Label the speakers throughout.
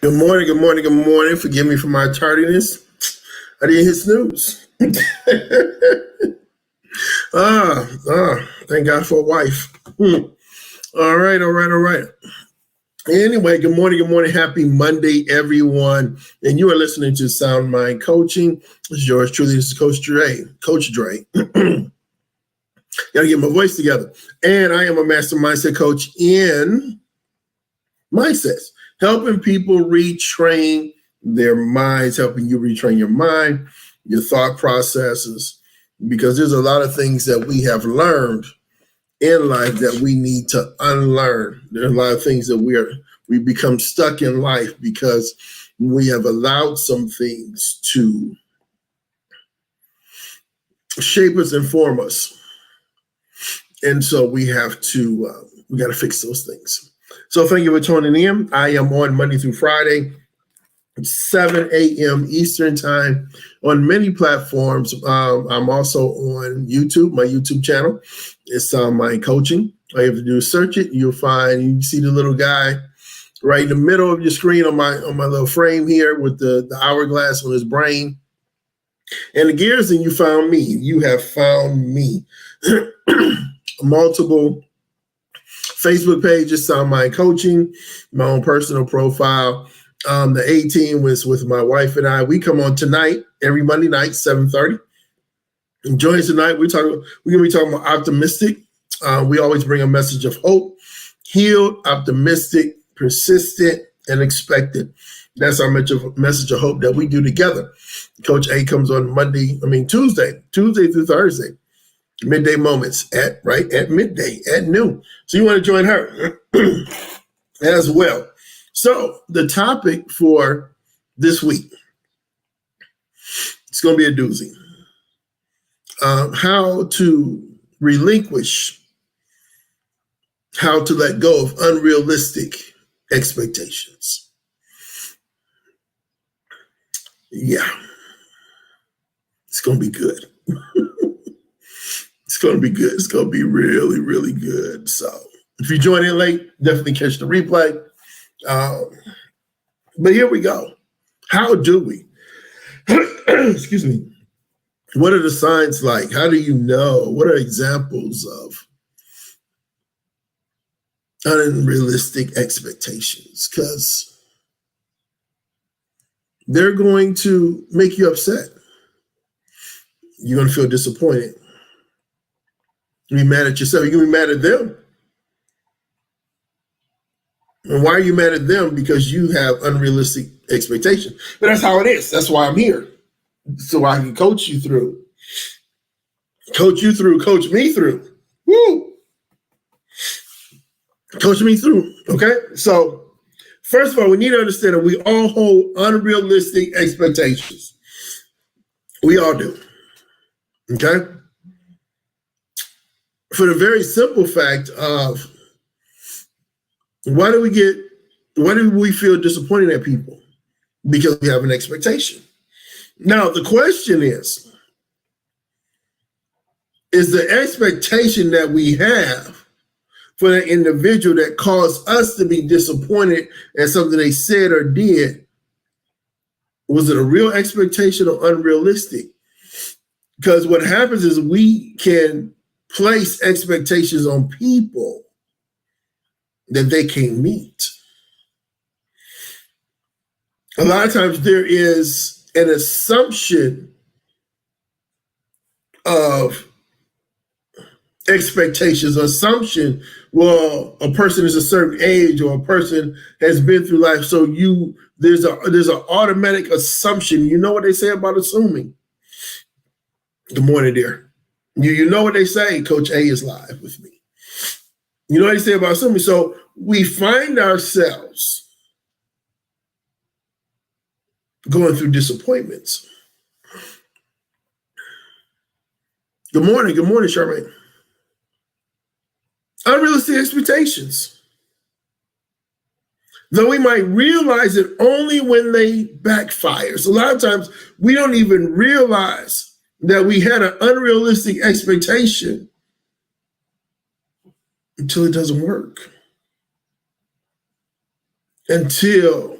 Speaker 1: Good morning, good morning, good morning. Forgive me for my tardiness. I didn't hit snooze. Thank God for a wife. All right, all right, all right. Anyway, good morning, good morning. Happy Monday, everyone. And you are listening to Sound Mind Coaching. This is yours truly. This is Coach Dre. Coach Dre. Gotta get my voice together. And I am a master mindset coach in mindsets, helping people retrain their minds, helping you retrain your mind, your thought processes, because there's a lot of things that we have learned in life that we need to unlearn. There are a lot of things that we become stuck in life because we have allowed some things to shape us and form us. And so we have to, we got to fix those things. So thank you for tuning in. I am on Monday through Friday, 7 a.m. Eastern time on many platforms. I'm also on YouTube. My YouTube channel is Sound Mind Coaching. All you have to do is search it. You'll find, you see the little guy right in the middle of your screen on my little frame here with the hourglass on his brain. And the gears, and you found me. You have found me. Multiple Facebook pages, Sound Mind Coaching, my own personal profile. The 18 was with my wife and I. We come on tonight, every Monday night, 7:30. And join us tonight. We're gonna be talking about optimistic. We always bring a message of hope, healed, optimistic, persistent, and expected. That's our message of hope that we do together. Coach A comes on Tuesday through Thursday. Midday moments at midday, at noon. So you want to join her as well. So the topic for this week, it's going to be a doozy. How to relinquish, how to let go of unrealistic expectations. Yeah, it's going to be good. It's going to be good. It's going to be really, really good. So if you join in late, definitely catch the replay. But here we go. How do we? Excuse me. What are the signs like? How do you know? What are examples of unrealistic expectations? Because they're going to make you upset. You're going to feel disappointed. You're going to be mad at yourself. You're going to be mad at them. And why are you mad at them? Because you have unrealistic expectations. But that's how it is. That's why I'm here. So I can coach you through. Coach me through. Woo! Coach me through. Okay? So first of all, we need to understand that we all hold unrealistic expectations. We all do. Okay? For the very simple fact of why do we feel disappointed at people? Because we have an expectation. Now, the question is the expectation that we have for that individual that caused us to be disappointed at something they said or did, was it a real expectation or unrealistic? Because what happens is we can place expectations on people that they can't meet. A lot of times there is an assumption of expectations, assumption, well, a person is a certain age or a person has been through life. So there's an automatic assumption. You know what they say about assuming. Good morning, dear. You know what they say, Coach A is live with me. You know what they say about assuming. So we find ourselves going through disappointments. Good morning, Charmaine. Unrealistic expectations. Though we might realize it only when they backfire. So a lot of times we don't even realize that we had an unrealistic expectation until it doesn't work. Until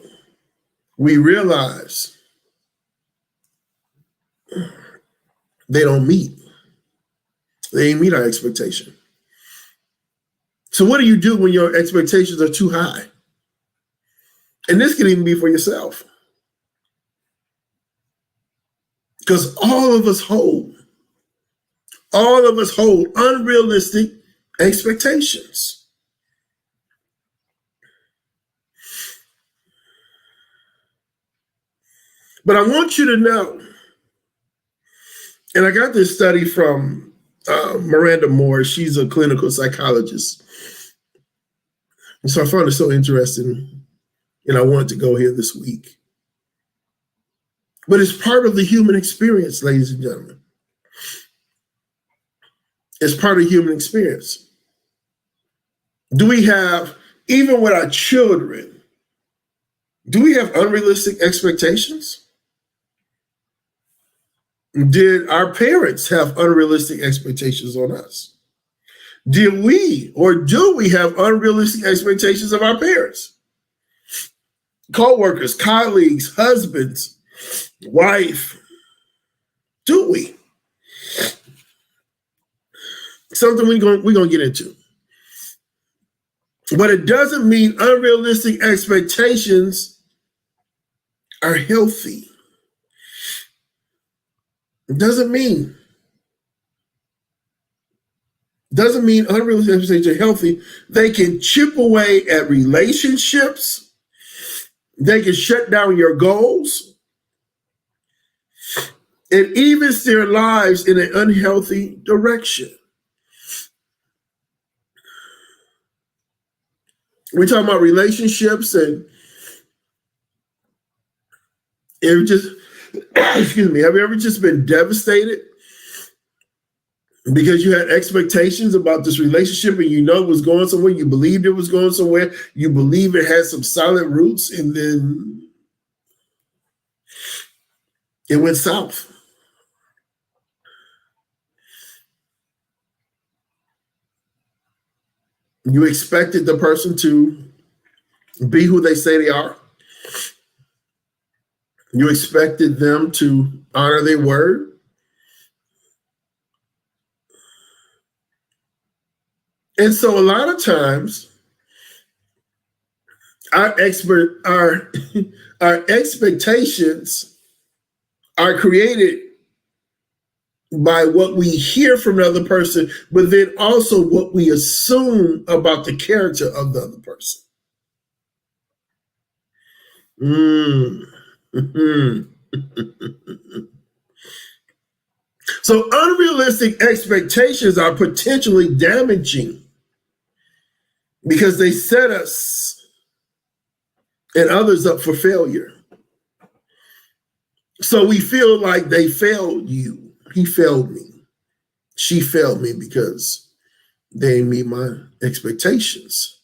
Speaker 1: we realize they don't meet. They ain't meet our expectation. So what do you do when your expectations are too high? And this can even be for yourself. Because all of us hold unrealistic expectations. But I want you to know, and I got this study from Miranda Moore. She's a clinical psychologist. And so I found it so interesting, and I wanted to go here this week. But it's part of the human experience, ladies and gentlemen. It's part of the human experience. Do we have, even with our children, do we have unrealistic expectations? Did our parents have unrealistic expectations on us? Do we have unrealistic expectations of our parents? Co-workers, colleagues, husbands, wife. Do we? Something we're gonna get into. But it doesn't mean unrealistic expectations are healthy. It doesn't mean unrealistic expectations are healthy. They can chip away at relationships. They can shut down your goals. And even steer lives in an unhealthy direction. We're talking about relationships, and it just, excuse me, have you ever just been devastated because you had expectations about this relationship and you know it was going somewhere, you believed it was going somewhere, you believe it had some solid roots, and then it went south? You expected the person to be who they say they are. You expected them to honor their word. And so a lot of times our expectations are created by what we hear from the other person, but then also what we assume about the character of the other person. So unrealistic expectations are potentially damaging because they set us and others up for failure. So we feel like they failed you. He failed me. She failed me because they didn't meet my expectations.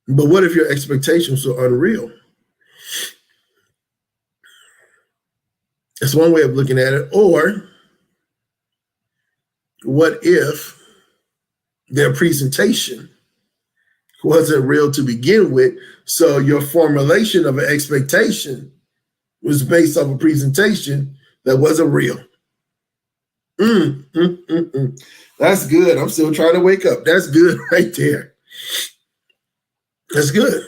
Speaker 1: But what if your expectations are unreal? That's one way of looking at it. Or what if their presentation wasn't real to begin with, so your formulation of an expectation was based off a presentation that wasn't real? That's good. I'm still trying to wake up. That's good right there. That's good.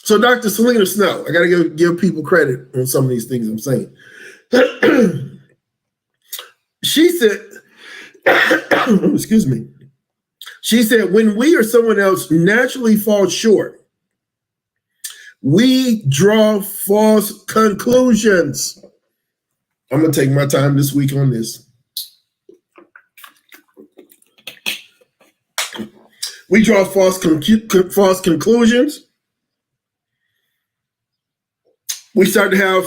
Speaker 1: So Dr. Selena Snow, I got to give people credit on some of these things I'm saying. She said, excuse me. She said, when we or someone else naturally falls short, we draw false conclusions. I'm going to take my time this week on this. We draw false conclusions. We start to have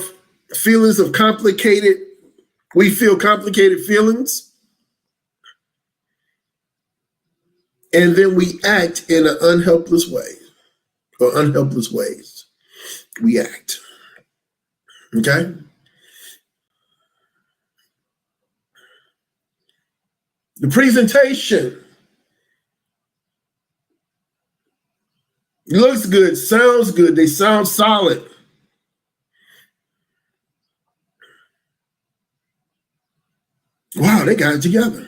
Speaker 1: feelings of we feel complicated feelings. And then we act in an unhelpless way, or unhelpless ways. We act. Okay? The presentation looks good, sounds good, they sound solid. Wow, they got it together.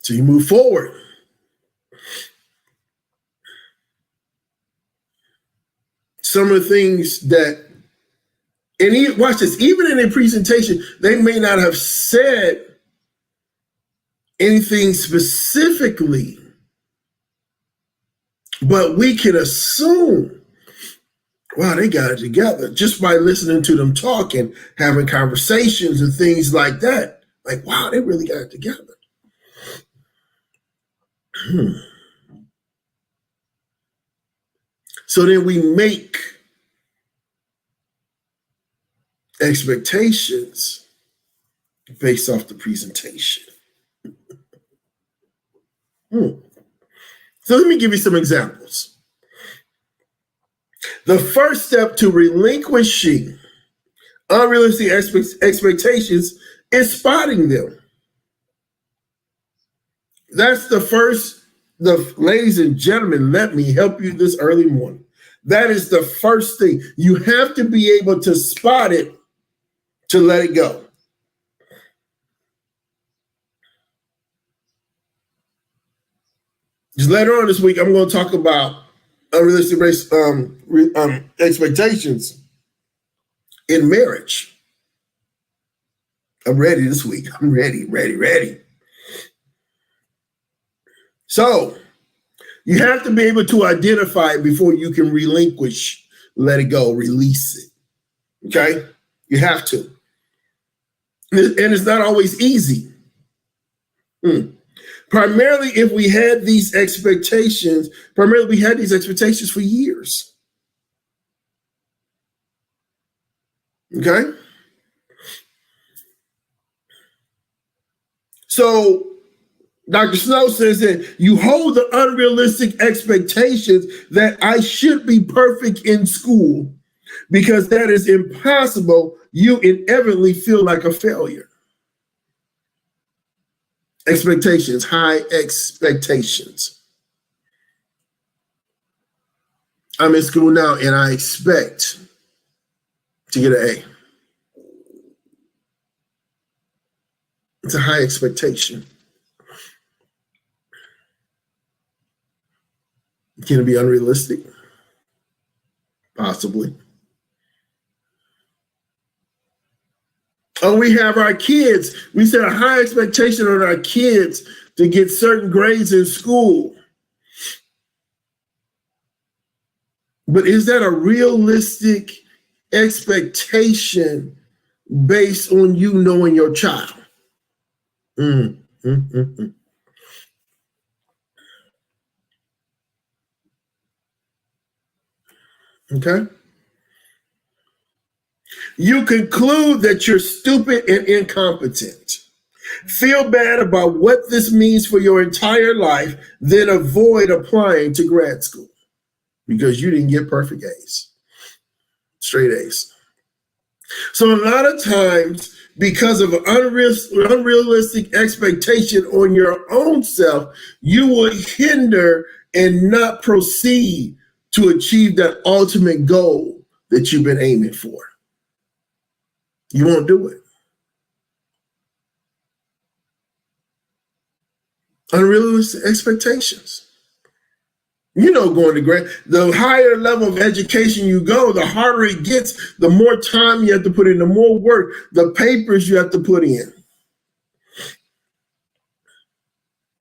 Speaker 1: So you move forward. Some of the things that, and watch this, even in a presentation, they may not have said anything specifically, but we can assume, wow, they got it together just by listening to them talking, having conversations and things like that. Like, wow, they really got it together. So then we make expectations based off the presentation. So let me give you some examples. The first step to relinquishing unrealistic expectations is spotting them. That's the first, ladies and gentlemen, let me help you this early morning. That is the first thing. You have to be able to spot it to let it go. Just later on this week, I'm going to talk about unrealistic expectations in marriage. I'm ready this week. I'm ready. So you have to be able to identify it before you can relinquish, let it go, release it. Okay? You have to. And it's not always easy. Primarily, if we had these expectations, for years. Okay? So Dr. Snow says that you hold the unrealistic expectations that I should be perfect in school because that is impossible. You inevitably feel like a failure. Expectations, high expectations. I'm in school now and I expect to get an A. It's a high expectation. Can it be unrealistic? Possibly. Oh, we have our kids. We set a high expectation on our kids to get certain grades in school. But is that a realistic expectation based on you knowing your child? Okay. You conclude that you're stupid and incompetent. Feel bad about what this means for your entire life, then avoid applying to grad school because you didn't get perfect A's, straight A's. So a lot of times, because of an unrealistic expectation on your own self, you will hinder and not proceed to achieve that ultimate goal that you've been aiming for. You won't do it. Unrealistic expectations. You know, going to grad, the higher level of education you go, the harder it gets, the more time you have to put in, the more work, the papers you have to put in.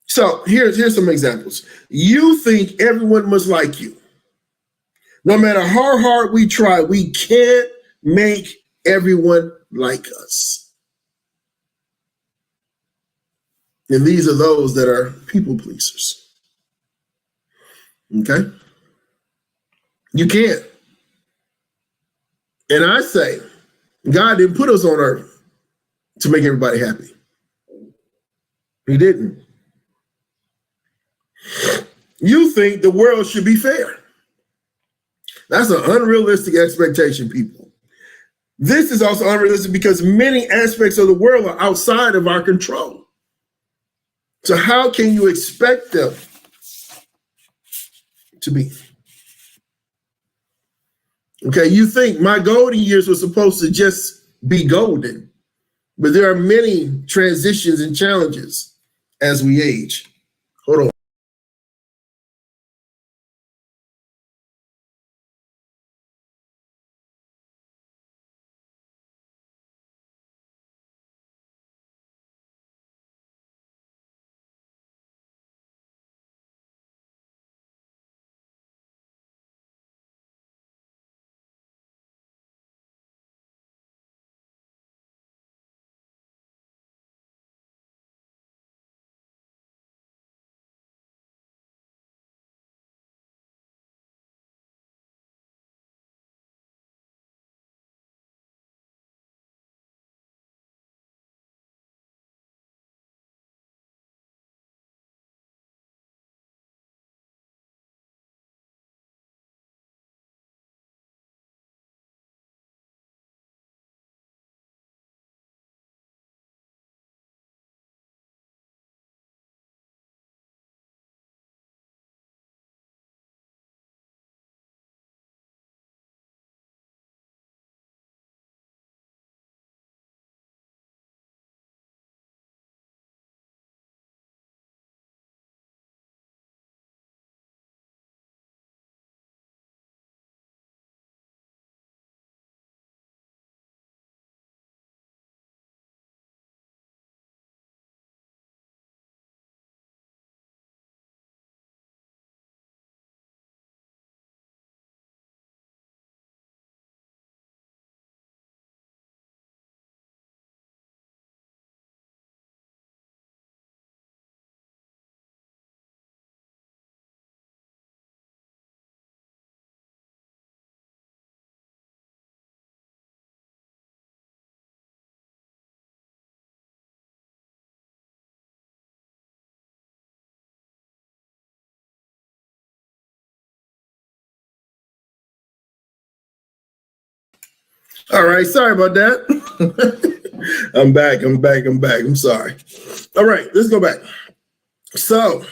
Speaker 1: So here's some examples. You think everyone must like you. No matter how hard we try, we can't make everyone like us. And these are those that are people pleasers. Okay? You can't. And I say, God didn't put us on earth to make everybody happy. He didn't. You think the world should be fair. That's an unrealistic expectation, people. This is also unrealistic because many aspects of the world are outside of our control. So how can you expect them to be? Okay, you think my golden years were supposed to just be golden, but there are many transitions and challenges as we age. Hold on. All right, sorry about that. I'm back. I'm sorry. All right, let's go back. So,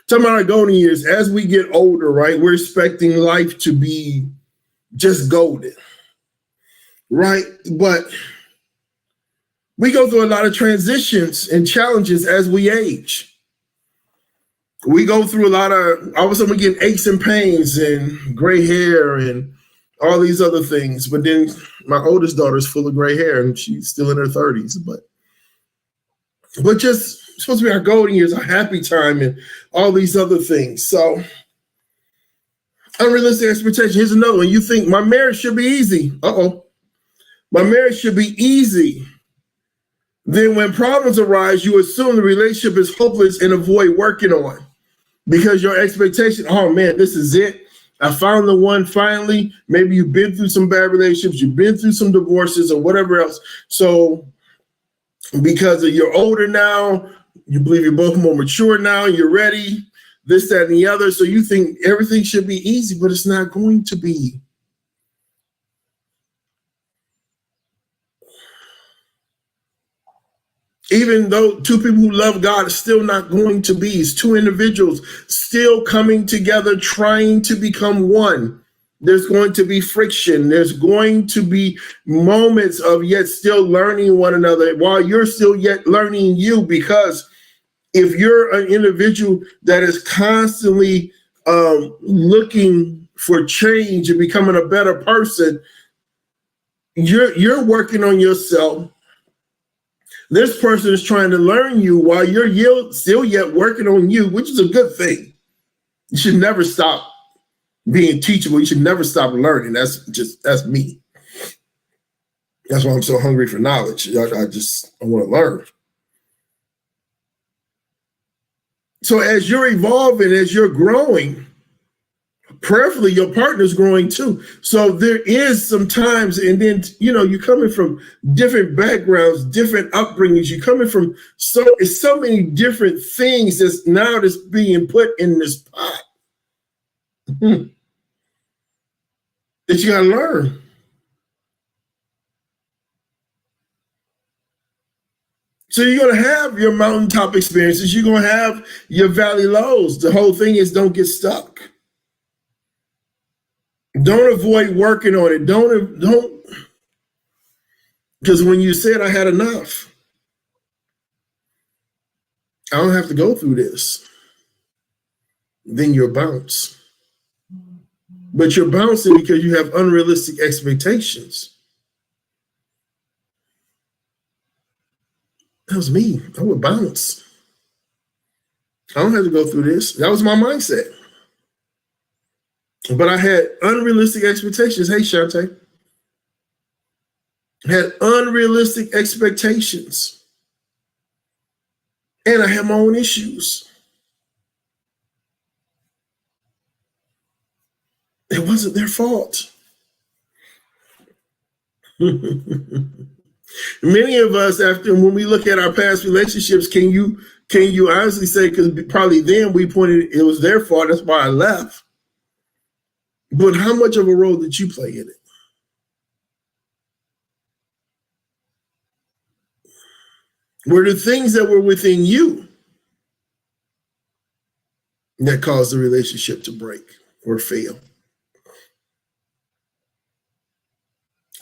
Speaker 1: talking about our golden years, as we get older, right, we're expecting life to be just golden, right? But we go through a lot of transitions and challenges as we age. We go through a lot of, all of a sudden we get aches and pains and gray hair and all these other things. But then my oldest daughter's full of gray hair and she's still in her 30s. But just supposed to be our golden years, our happy time, and all these other things. So unrealistic expectation. Here's another one. You think my marriage should be easy. My marriage should be easy. Then when problems arise, you assume the relationship is hopeless and avoid working on because your expectation, oh man, this is it. I found the one finally. Maybe you've been through some bad relationships, you've been through some divorces or whatever else. So because you're older now, you believe you're both more mature now, you're ready, this, that, and the other. So you think everything should be easy, but it's not going to be. Even though two people who love God, it's still not going to be. It's two individuals still coming together, trying to become one. There's going to be friction. There's going to be moments of yet still learning one another while you're still yet learning you. Because if you're an individual that is constantly looking for change and becoming a better person, you're working on yourself. This person is trying to learn you while you're still yet working on you, which is a good thing. You should never stop being teachable. You should never stop learning. That's me. That's why I'm so hungry for knowledge. I want to learn. So as you're evolving, as you're growing, prayerfully, your partner's growing too. So there is some times, and then, you're coming from different backgrounds, different upbringings. You're coming from so many different things that's being put in this pot that you got to learn. So you're going to have your mountaintop experiences. You're going to have your valley lows. The whole thing is don't get stuck. Don't avoid working on it. Don't, because when you said I had enough, I don't have to go through this, then you'll bounce. But you're bouncing because you have unrealistic expectations. That was me. I would bounce. I don't have to go through this. That was my mindset. But I had unrealistic expectations. Hey, Shante. Had unrealistic expectations. And I had my own issues. It wasn't their fault. Many of us, after when we look at our past relationships, can you honestly say, because probably then we pointed it was their fault, that's why I left. But how much of a role did you play in it? Were the things that were within you that caused the relationship to break or fail?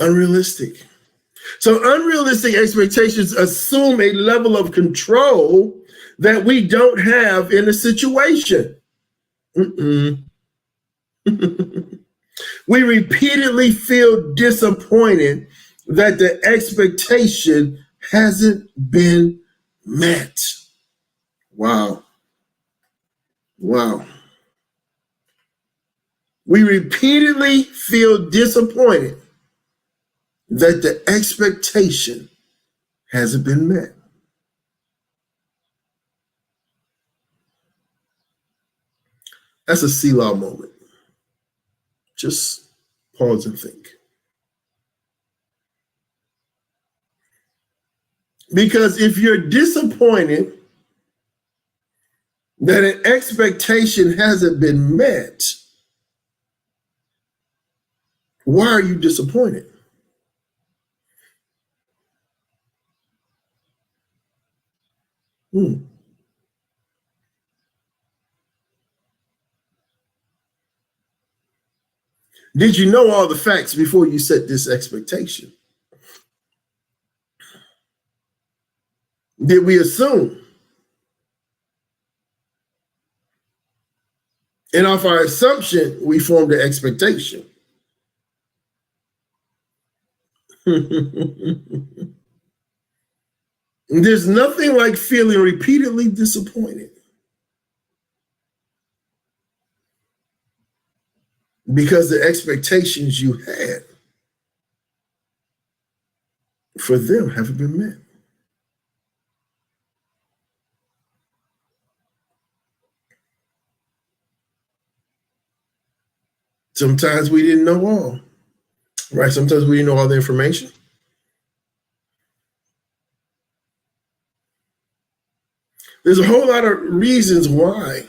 Speaker 1: Unrealistic. So unrealistic expectations assume a level of control that we don't have in a situation. We repeatedly feel disappointed that the expectation hasn't been met. Wow. Wow. We repeatedly feel disappointed that the expectation hasn't been met. That's a Selah moment. Just pause and think. Because if you're disappointed that an expectation hasn't been met, why are you disappointed? Did you know all the facts before you set this expectation? Did we assume? And off our assumption, we formed an expectation. There's nothing like feeling repeatedly disappointed because the expectations you had for them haven't been met. Sometimes we didn't know all, right? Sometimes we didn't know all the information. There's a whole lot of reasons why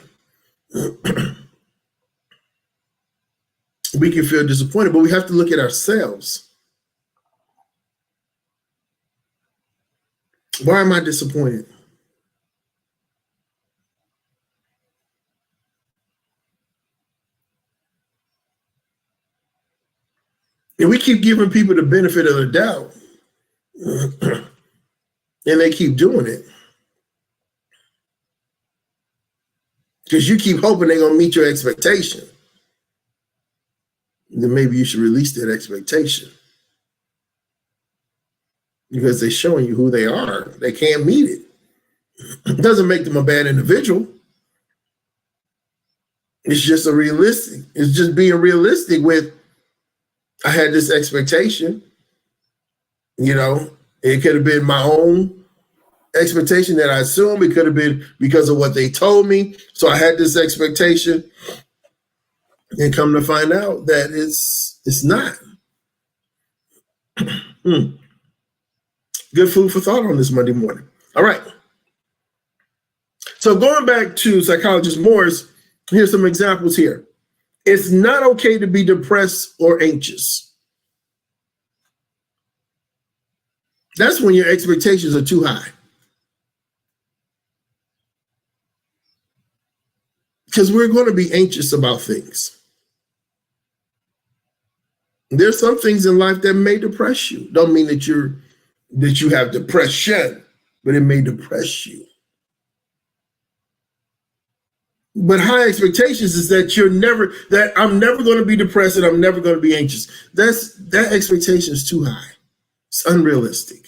Speaker 1: we can feel disappointed, but we have to look at ourselves. Why am I disappointed? And we keep giving people the benefit of the doubt, and they keep doing it. Because you keep hoping they're going to meet your expectation. Then maybe you should release that expectation. Because they're showing you who they are. They can't meet it. It doesn't make them a bad individual. It's just it's just being realistic with, I had this expectation. You know, it could have been my own expectation that I assumed. It could have been because of what they told me. So I had this expectation, and come to find out that it's not. Good food for thought on this Monday morning. All right. So going back to psychologist Morris, here's some examples here. It's not okay to be depressed or anxious. That's when your expectations are too high. because we're going to be anxious about things. There's some things in life that may depress you. Don't mean that you have depression, but it may depress you. But high expectations is that I'm never going to be depressed and I'm never going to be anxious. That expectation is too high. It's unrealistic.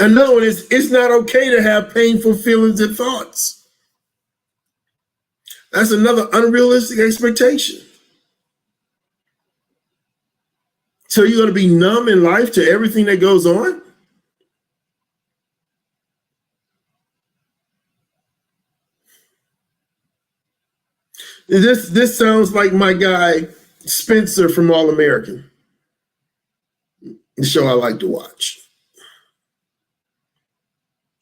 Speaker 1: Another one is it's not okay to have painful feelings and thoughts. That's another unrealistic expectation. So you're going to be numb in life to everything that goes on? This sounds like my guy Spencer from All American, the show I like to watch.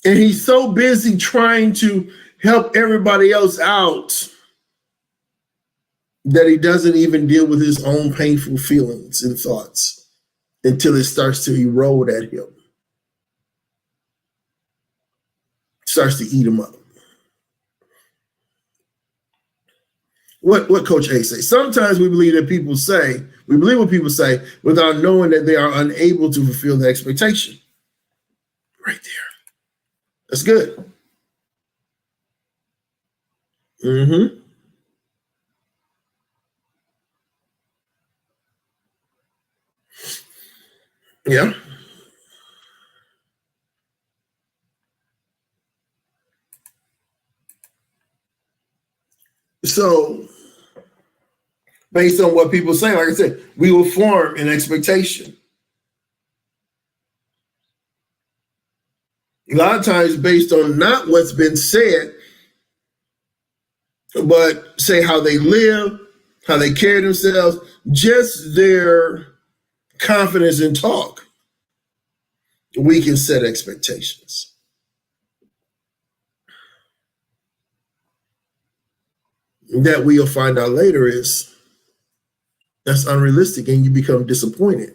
Speaker 1: And he's so busy trying to help everybody else out that he doesn't even deal with his own painful feelings and thoughts until it starts to erode at him. Starts to eat him up. What Coach A say? Sometimes we believe what people say without knowing that they are unable to fulfill the expectation. Right there. That's good. Mm-hmm. Yeah. So, based on what people say, like I said, we will form an expectation. A lot of times based on not what's been said, but say how they live, how they carry themselves, just their confidence in talk. We can set expectations. That we'll find out later is that's unrealistic and you become disappointed.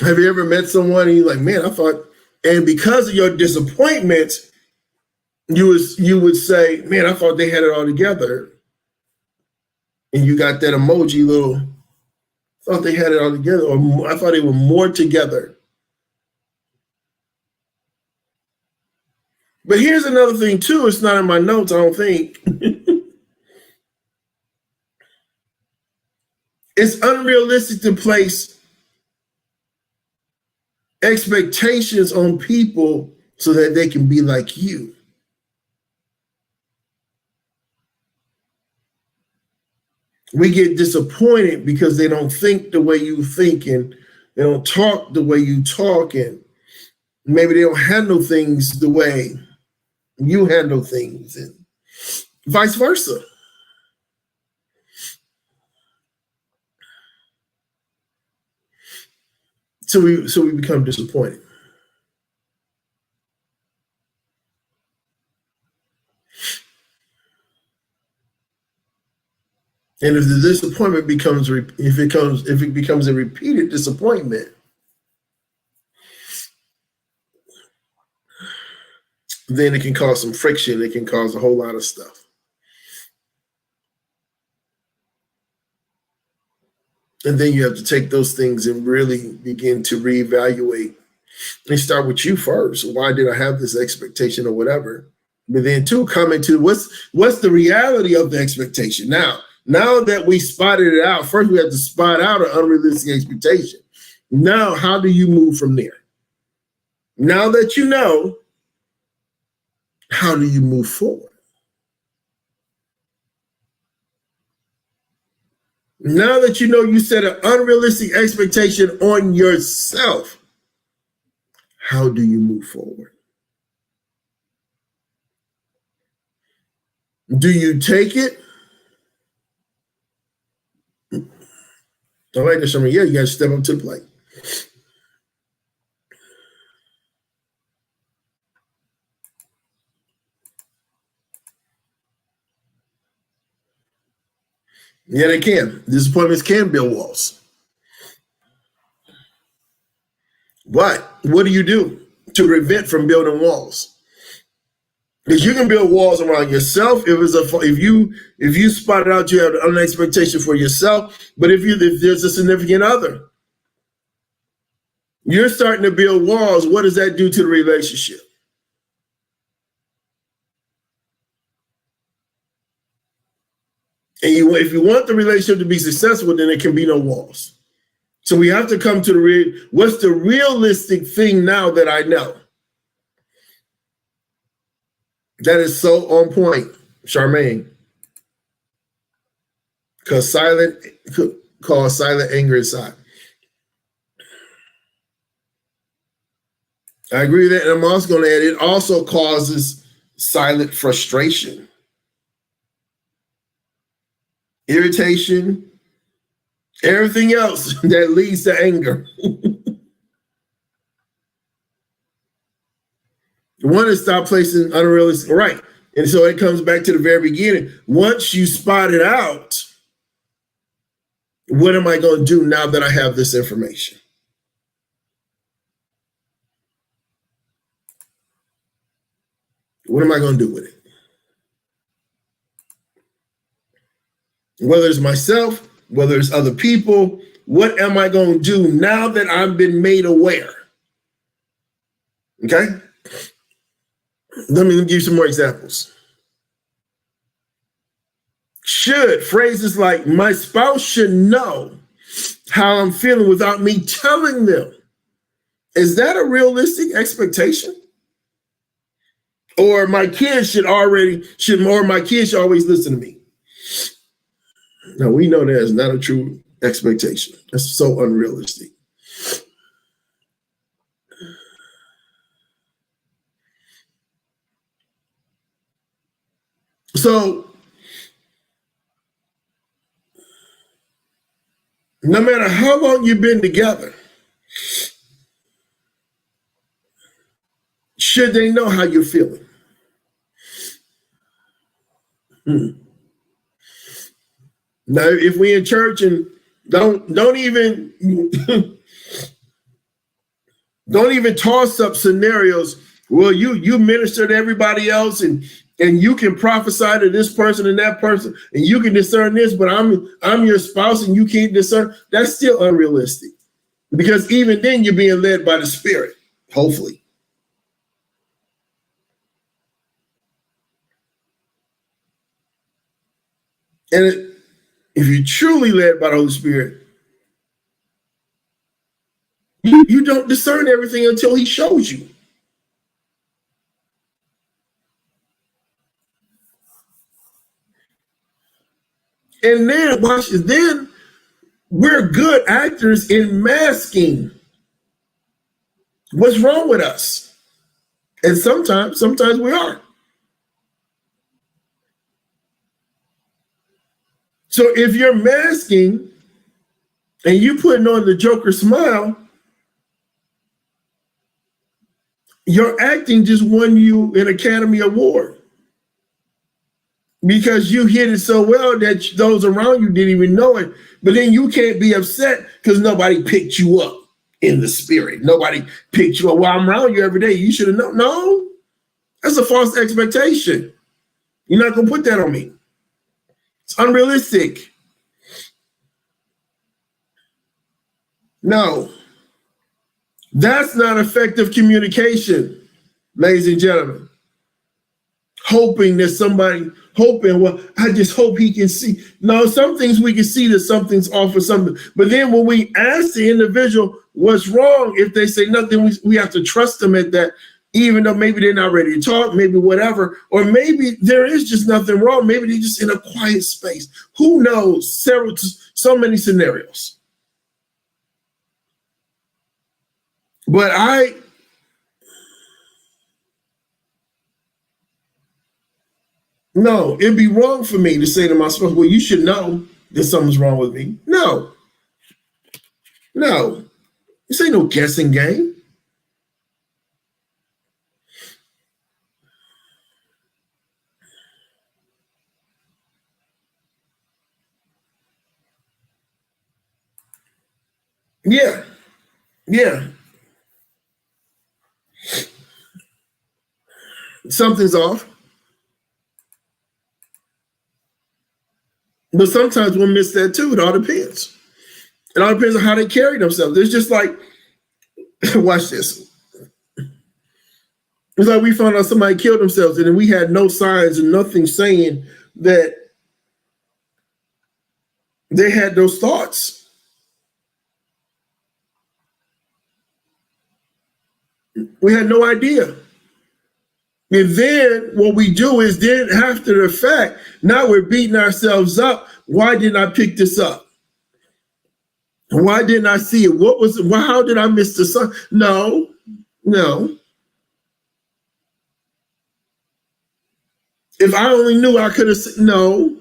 Speaker 1: Have you ever met someone and you're like, man, I thought, and because of your disappointment, you would say, man, I thought they had it all together. And you got that emoji little, thought they had it all together, or I thought they were more together. But here's another thing too, it's not in my notes, I don't think. It's unrealistic to place expectations on people so that they can be like you. We get disappointed because they don't think the way you think and they don't talk the way you talk, and maybe they don't handle things the way you handle things, and vice versa. So we become disappointed. And if the disappointment becomes if it becomes a repeated disappointment, then it can cause some friction. It can cause a whole lot of stuff. And then you have to take those things and really begin to reevaluate and start with you first. Why did I have this expectation or whatever? But then two, come into what's the reality of the expectation. Now that we spotted it out, first we have to spot out an unrealistic expectation. Now, how do you move from there? Now that you know, how do you move forward? Now that you know you set an unrealistic expectation on yourself, how do you move forward? Do you take it? I like this. Yeah, you got to step up to the plate. Yeah, they can. Disappointments can build walls. But what do you do to prevent from building walls? Because you can build walls around yourself if you spot it out, you have an expectation for yourself. But if there's a significant other, you're starting to build walls. What does that do to the relationship? And if you want the relationship to be successful, then there can be no walls. So we have to come to what's the realistic thing now that I know? That is so on point, Charmaine. Because silent anger inside. I agree with that. And I'm also going to add, it also causes silent frustration, irritation, everything else that leads to anger. One is stop placing unrealistic, right. And so it comes back to the very beginning. Once you spot it out, what am I going to do now that I have this information? What am I going to do with it? Whether it's myself, whether it's other people, what am I going to do now that I've been made aware? Okay? Let me give you some more examples. Phrases like, my spouse should know how I'm feeling without me telling them. Is that a realistic expectation? Or my kids should always listen to me. Now, we know that is not a true expectation. That's so unrealistic. So, no matter how long you've been together, should they know how you're feeling? Now, if we in church and don't even don't even toss up scenarios. Well, you minister to everybody else and you can prophesy to this person and that person and you can discern this, but I'm your spouse and you can't discern. That's still unrealistic, because even then you're being led by the Spirit, hopefully. And if you're truly led by the Holy Spirit, you don't discern everything until He shows you. And then watch this. Then we're good actors in masking what's wrong with us. And sometimes we are. So if you're masking and you putting on the Joker smile, your acting just won you an Academy Award, because you hit it so well that those around you didn't even know it. But then you can't be upset because nobody picked you up in the spirit. Nobody picked you up. Well, I'm around you every day. You should have known. No, that's a false expectation. You're not going to put that on me. It's unrealistic. No, that's not effective communication, ladies and gentlemen. Hoping, well, I just hope he can see. No, some things we can see that something's off or something. But then when we ask the individual what's wrong, if they say nothing, we have to trust them at that, even though maybe they're not ready to talk, maybe whatever, or maybe there is just nothing wrong. Maybe they're just in a quiet space. Who knows? So many scenarios. But no, it'd be wrong for me to say to my spouse, well, you should know that something's wrong with me. No. This ain't no guessing game. Yeah. something's off. But sometimes we'll miss that too. It all depends. It all depends on how they carry themselves. It's just like, watch this. It's like we found out somebody killed themselves and then we had no signs and nothing saying that they had those thoughts. We had no idea. And then what we do is then after the fact, now we're beating ourselves up. Why didn't I pick this up? Why didn't I see it? How did I miss the sun? No. If I only knew, I could have said, no.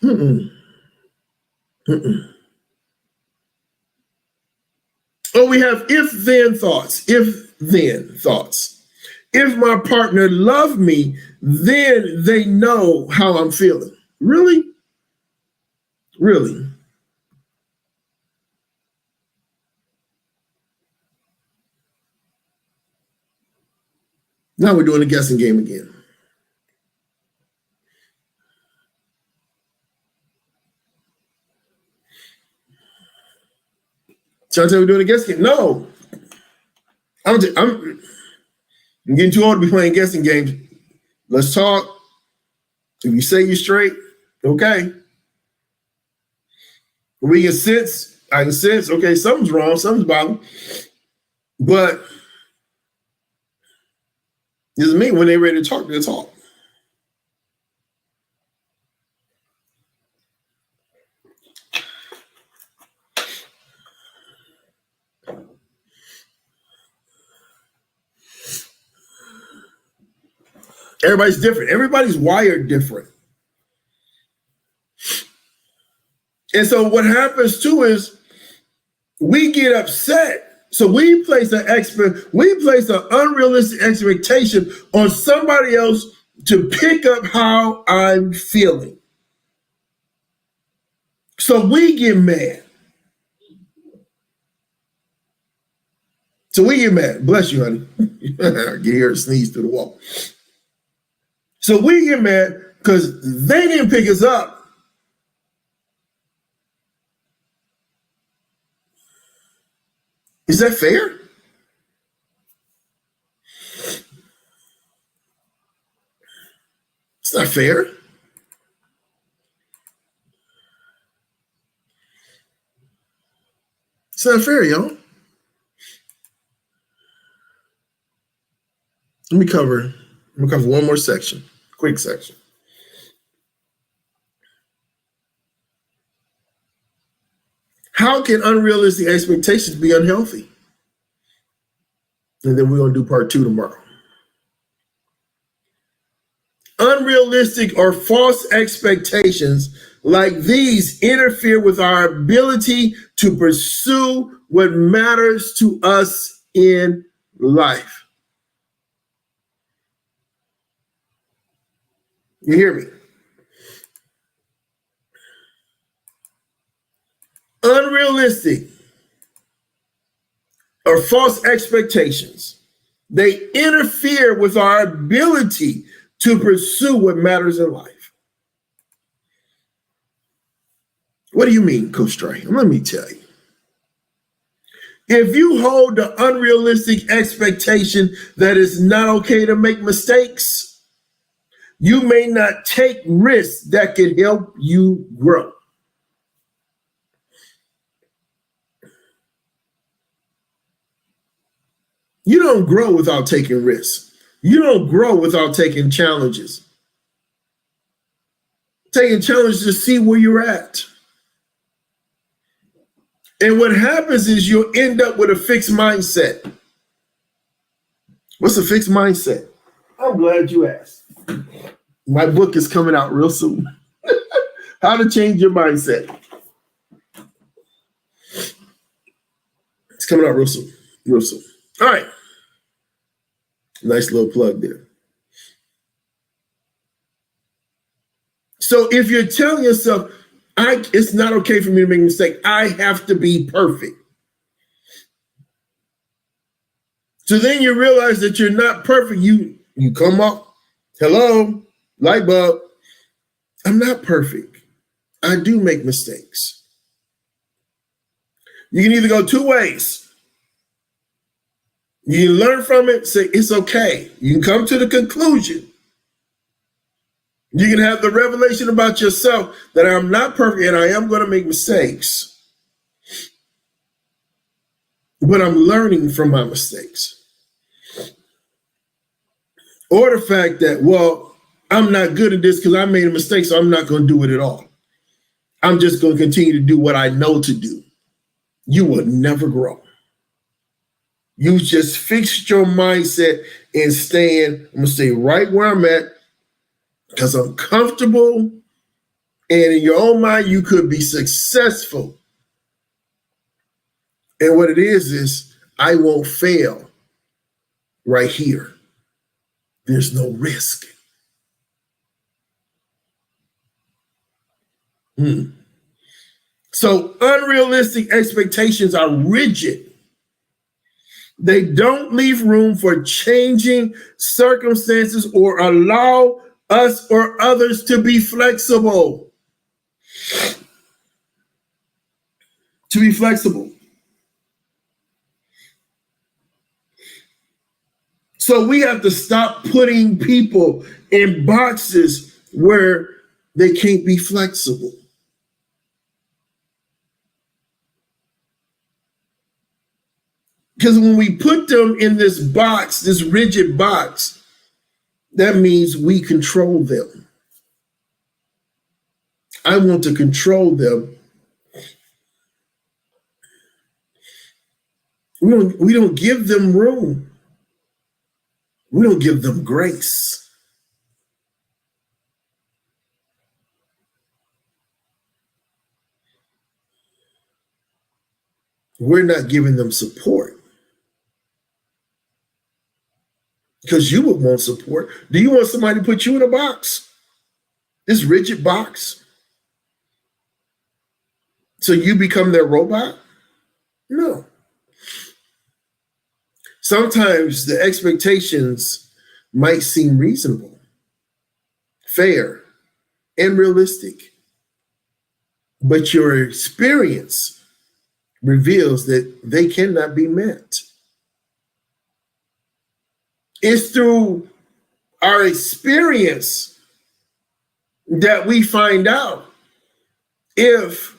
Speaker 1: Mm-mm. Oh, we have if-then thoughts. If-then thoughts. If my partner loved me, then they know how I'm feeling. Really? Really? Now we're doing a guessing game again. Chantel, we're doing a guessing game. No. I'm getting too old to be playing guessing games. Let's talk. If you say you're straight, okay. We can sense, I can sense, okay, something's wrong, something's bothering. But this is me, when they're ready to talk, they'll talk. Everybody's different. Everybody's wired different. And so what happens too is we get upset. So we place an unrealistic expectation on somebody else to pick up how I'm feeling. So we get mad. Bless you, honey. I can hear her sneeze through the wall. So we get mad because they didn't pick us up. Is that fair? It's not fair. It's not fair, y'all. Let me cover one more section, quick section. How can unrealistic expectations be unhealthy? And then we're going to do part 2 tomorrow. Unrealistic or false expectations like these interfere with our ability to pursue what matters to us in life. You hear me? Unrealistic or false expectations, they interfere with our ability to pursue what matters in life. What do you mean, Coach Trey? Let me tell you. If you hold the unrealistic expectation that it's not okay to make mistakes, you may not take risks that can help you grow. You don't grow without taking risks. You don't grow without taking challenges. Taking challenges to see where you're at. And what happens is you'll end up with a fixed mindset. What's a fixed mindset? I'm glad you asked. My book is coming out real soon. How to change your mindset. It's coming out real soon. Real soon. All right. Nice little plug there. So if you're telling yourself, it's not okay for me to make a mistake, I have to be perfect. So then you realize that you're not perfect. You come up, hello, light bulb. I'm not perfect. I do make mistakes. You can either go two ways. You can learn from it, say it's okay. You can come to the conclusion. You can have the revelation about yourself that I'm not perfect and I am going to make mistakes. But I'm learning from my mistakes. Or the fact that, well, I'm not good at this because I made a mistake, so I'm not going to do it at all. I'm just going to continue to do what I know to do. You will never grow. You just fixed your mindset and I'm going to stay right where I'm at because I'm comfortable. And in your own mind, you could be successful. And what it is I won't fail right here. There's no risk. So unrealistic expectations are rigid. They don't leave room for changing circumstances or allow us or others to be flexible. To be flexible. So we have to stop putting people in boxes where they can't be flexible. Because when we put them in this box, this rigid box, that means we control them. I want to control them. We don't give them room. We don't give them grace. We're not giving them support. Because you would want support. Do you want somebody to put you in a box? This rigid box? So you become their robot? No. Sometimes the expectations might seem reasonable, fair, and realistic. But your experience reveals that they cannot be met. It's through our experience that we find out if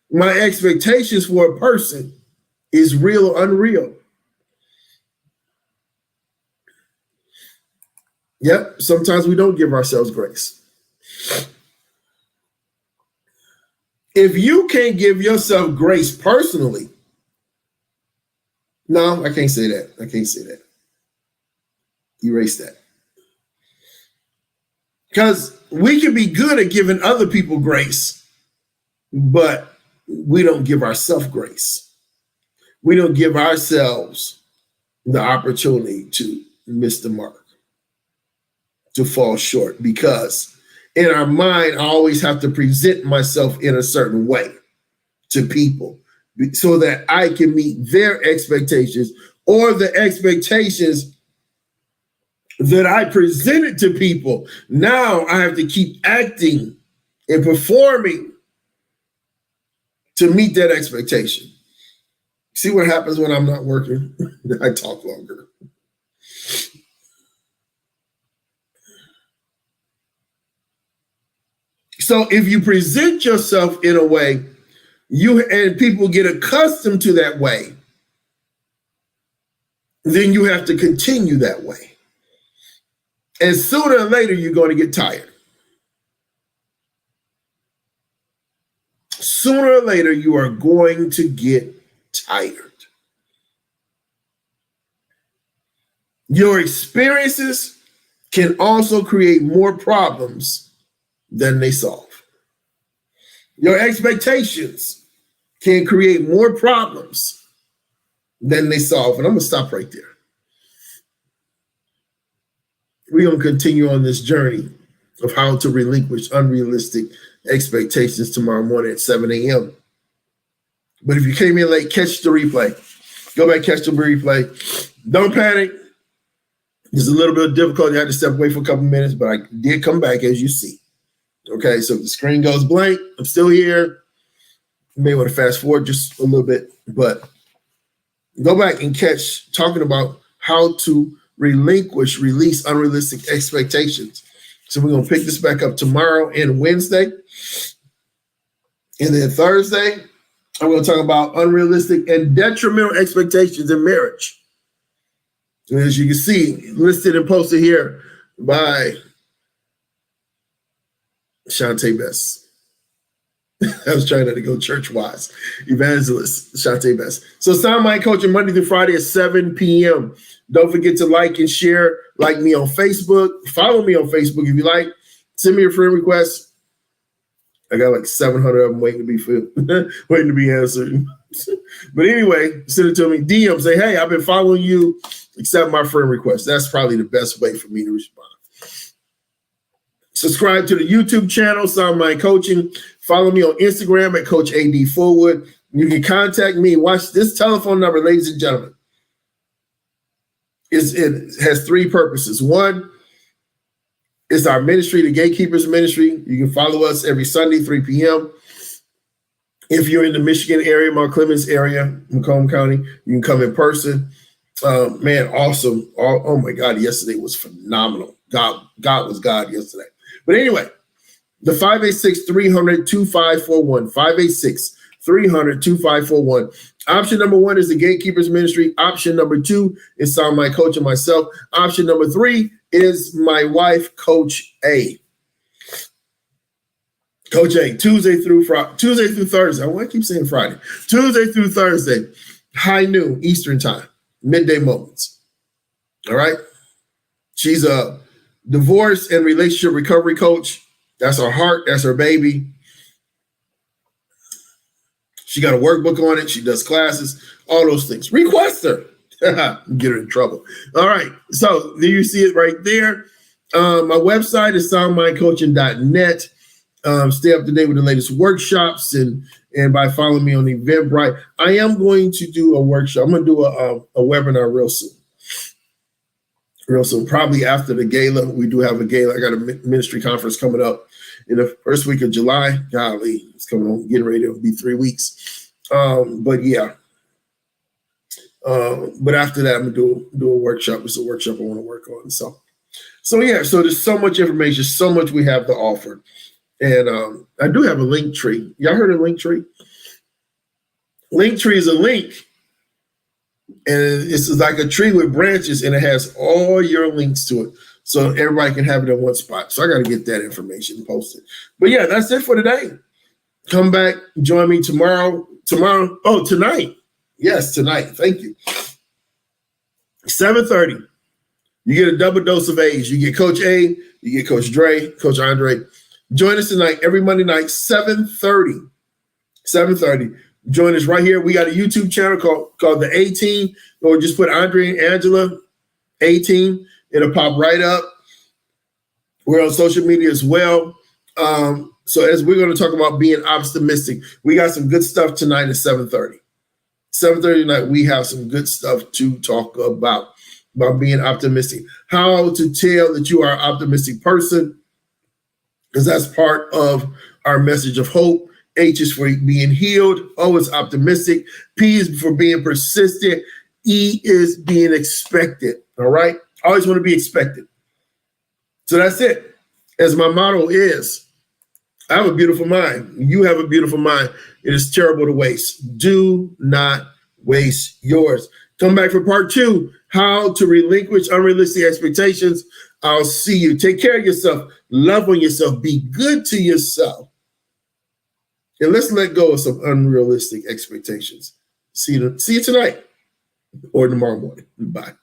Speaker 1: my expectations for a person is real or unreal. Yep, sometimes we don't give ourselves grace. If you can't give yourself grace personally, no, I can't say that. I can't say that. Erase that. Because we can be good at giving other people grace, but we don't give ourselves grace. We don't give ourselves the opportunity to miss the mark, to fall short, because in our mind, I always have to present myself in a certain way to people so that I can meet their expectations or the expectations that I presented to people. Now I have to keep acting and performing to meet that expectation. See what happens when I'm not working? I talk longer. So if you present yourself in a way, and people get accustomed to that way, then you have to continue that way. And sooner or later, you're going to get tired. Sooner or later, you are going to get tired. Your experiences can also create more problems than they solve. Your expectations can create more problems than they solve. And I'm going to stop right there. We're going to continue on this journey of how to relinquish unrealistic expectations tomorrow morning at 7 a.m. But if you came in late, catch the replay. Go back, catch the replay. Don't panic. It's a little bit of difficult. I had to step away for a couple minutes, but I did come back, as you see. Okay, so if the screen goes blank, I'm still here. You may want to fast forward just a little bit, but go back and catch talking about how to release unrealistic expectations. So we're going to pick this back up tomorrow and Wednesday. And then Thursday, I'm going to talk about unrealistic and detrimental expectations in marriage. And as you can see, listed and posted here by Shantae Best. I was trying not to go church-wise. Evangelist Shantae Best. So Sound Mind Coaching Monday through Friday at 7 p.m. Don't forget to like and share. Like me on Facebook. Follow me on Facebook if you like. Send me a friend request. I got like 700 of them waiting to be filled, waiting to be answered. But anyway, send it to me. DM, say, hey, I've been following you. Accept my friend request. That's probably the best way for me to respond. Subscribe to the YouTube channel, Sound Mind Coaching. Follow me on Instagram at Coach A.D. Fullwood. You can contact me. Watch this telephone number, ladies and gentlemen. It has three purposes. One, it's our ministry, the Gatekeepers Ministry. You can follow us every Sunday, 3 p.m. If you're in the Michigan area, Mount Clemens area, Macomb County, you can come in person. Man, awesome. Oh my God, yesterday was phenomenal. God was God yesterday. But anyway, the 586-300-2541, 586-300-2541. Option number one is the Gatekeepers Ministry. Option number two is Sound Mind Coach and myself. Option number three is my wife, Coach A. Coach A, Tuesday through Thursday. Why I keep saying Friday? Tuesday through Thursday, high noon Eastern time, midday moments. All right. She's a divorce and relationship recovery coach. That's her heart. That's her baby. She got a workbook on it. She does classes, all those things. Request her. Get her in trouble. All right. So there you see it right there. My website is soundmindcoaching.net. Stay up to date with the latest workshops and by following me on Eventbrite. I am going to do a workshop. I'm going to do a webinar real soon. Probably after the gala. We do have a gala. I got a ministry conference coming up in the first week of July. Golly, it's coming on, getting ready. It'll be 3 weeks. But yeah. But after that, I'm gonna do a workshop. It's a workshop I want to work on. So yeah. So there's so much information, so much we have to offer, and I do have a link tree. Y'all heard of link tree? Link tree is a link. And it's like a tree with branches, and it has all your links to it. So everybody can have it in one spot. So I got to get that information posted. But yeah, that's it for today. Come back, join me tomorrow. Tonight. Yes, tonight. Thank you. 7:30. You get a double dose of A's. You get Coach A, you get Coach Dre, Coach Andre. Join us tonight, every Monday night, 7:30. 7:30. Join us right here. We got a YouTube channel called The A-Team, or just put Andre and Angela A-Team. It'll pop right up. We're on social media as well. So as we're going to talk about being optimistic, we got some good stuff tonight at 7:30. 7:30 tonight, we have some good stuff to talk about being optimistic. How to tell that you are an optimistic person, because that's part of our message of hope. H is for being healed. O is optimistic. P is for being persistent. E is being expected. All right? I always want to be expected. So that's it. As my motto is, I have a beautiful mind. You have a beautiful mind. It is terrible to waste. Do not waste yours. Come back for part 2, how to relinquish unrealistic expectations. I'll see you. Take care of yourself. Love on yourself. Be good to yourself. And let's let go of some unrealistic expectations. See you tonight or tomorrow morning. Bye.